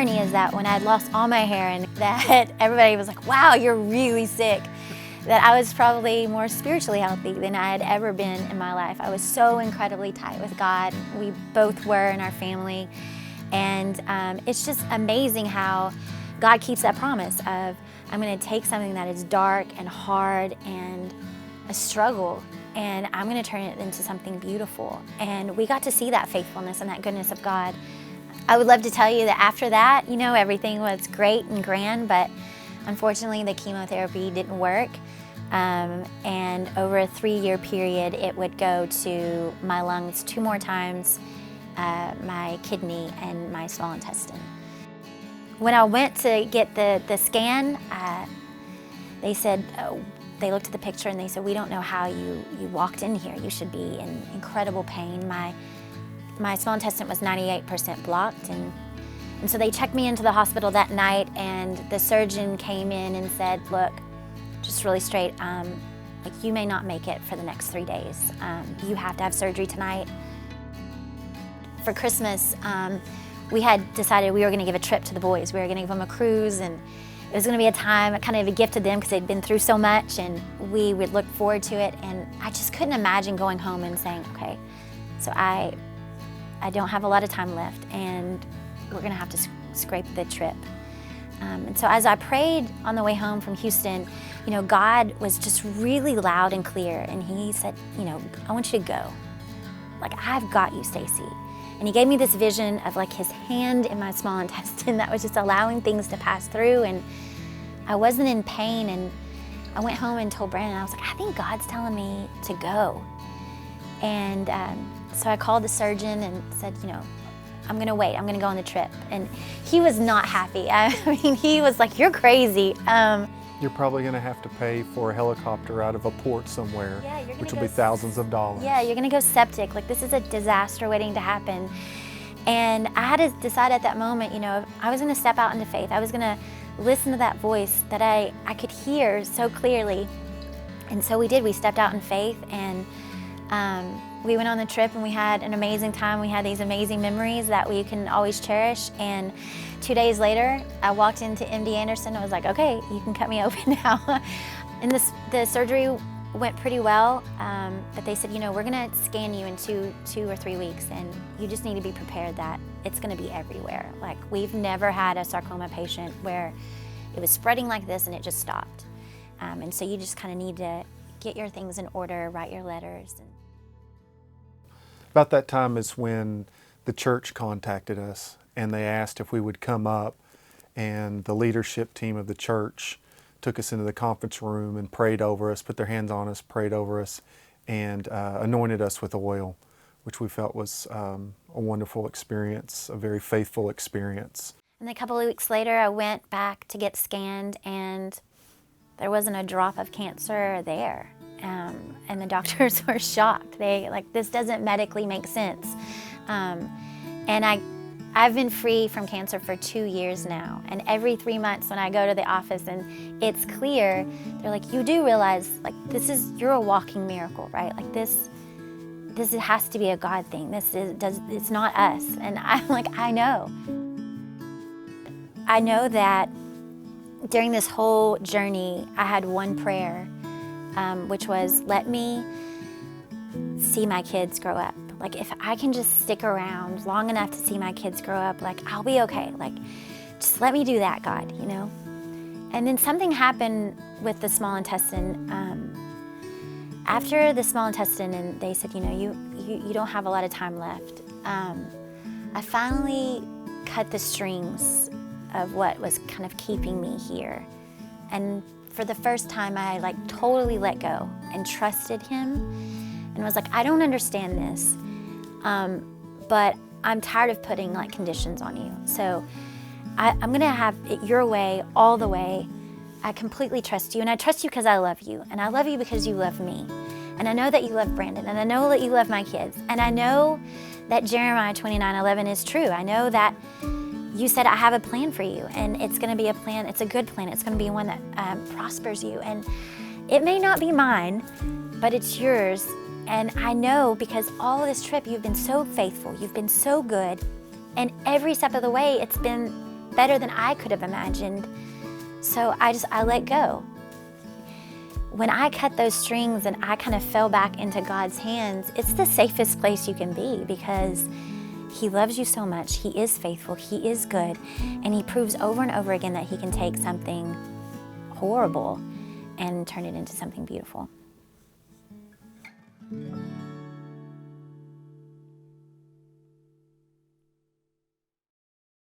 irony is that when I had lost all my hair and that everybody was like, wow, you're really sick, that I was probably more spiritually healthy than I had ever been in my life. I was so incredibly tight with God. We both were in our family. And it's just amazing how God keeps that promise of, I'm going to take something that is dark and hard and a struggle, and I'm going to turn it into something beautiful. And we got to see that faithfulness and that goodness of God. I would love to tell you that after that, you know, everything was great and grand, but unfortunately the chemotherapy didn't work. And over a 3-year period, it would go to my lungs 2 more times, my kidney, and my small intestine. When I went to get the scan, they said, they looked at the picture and they said, we don't know how you walked in here. You should be in incredible pain. My small intestine was 98% blocked, and so they checked me into the hospital that night, and the surgeon came in and said, look, just really straight, like, you may not make it for the next 3 days. You have to have surgery tonight. For Christmas, we had decided we were going to give a trip to the boys. We were going to give them a cruise, and it was going to be a time, kind of a gift to them because they'd been through so much, and we would look forward to it. And I just couldn't imagine going home and saying, okay, so I don't have a lot of time left, and we're going to have to scrape the trip. And so as I prayed on the way home from Houston, you know, God was just really loud and clear, and He said, you know, I want you to go. Like, I've got you, Stacie. And He gave me this vision of like His hand in my small intestine that was just allowing things to pass through, and I wasn't in pain. And I went home and told Brandon, I was like, I think God's telling me to go. And so I called the surgeon and said, you know, I'm gonna wait, I'm gonna go on the trip. And he was not happy. I mean, he was like, you're crazy. You're probably gonna have to pay for a helicopter out of a port somewhere, which will be thousands of dollars. Yeah, you're gonna go septic. Like, this is a disaster waiting to happen. And I had to decide at that moment, you know, I was gonna step out into faith. I was gonna listen to that voice that I could hear so clearly. And so we did, we stepped out in faith, and we went on the trip, and we had an amazing time. We had these amazing memories that we can always cherish. And 2 days later, I walked into MD Anderson. I was like, okay, you can cut me open now. And the surgery went pretty well, but they said, you know, we're gonna scan you in two or 3 weeks, and you just need to be prepared that it's gonna be everywhere. Like, we've never had a sarcoma patient where it was spreading like this and it just stopped. And so you just kind of need to get your things in order, write your letters. About that time is when the church contacted us, and they asked if we would come up, and the leadership team of the church took us into the conference room and prayed over us, put their hands on us, prayed over us, and anointed us with oil, which we felt was a wonderful experience, a very faithful experience. And a couple of weeks later, I went back to get scanned, and there wasn't a drop of cancer there. And the doctors were shocked. They like, this doesn't medically make sense. And I've been free from cancer for 2 years now. And every 3 months when I go to the office and it's clear, they're like, you do realize, like, you're a walking miracle, right? Like, this has to be a God thing. It's not us. And I'm like, I know. I know that during this whole journey, I had one prayer, which was, let me see my kids grow up. Like, if I can just stick around long enough to see my kids grow up, like, I'll be okay. Like, just let me do that, God, you know? And then something happened with the small intestine. After the small intestine, and they said, you know, you don't have a lot of time left. I finally cut the strings of what was kind of keeping me here. And for the first time, I like totally let go and trusted Him, and was like, I don't understand this, but I'm tired of putting like conditions on you. So I'm gonna have it your way, all the way. I completely trust you, and I trust you because I love you, and I love you because you love me. And I know that you love Brandon, and I know that you love my kids, and I know that Jeremiah 29:11 is true. I know that you said, I have a plan for you, and it's gonna be a plan, it's a good plan, it's gonna be one that prospers you. And it may not be mine, but it's yours. And I know, because all of this trip, you've been so faithful, you've been so good, and every step of the way, it's been better than I could have imagined. So I let go. When I cut those strings and I kind of fell back into God's hands, it's the safest place you can be, because He loves you so much. He is faithful. He is good. And He proves over and over again that He can take something horrible and turn it into something beautiful.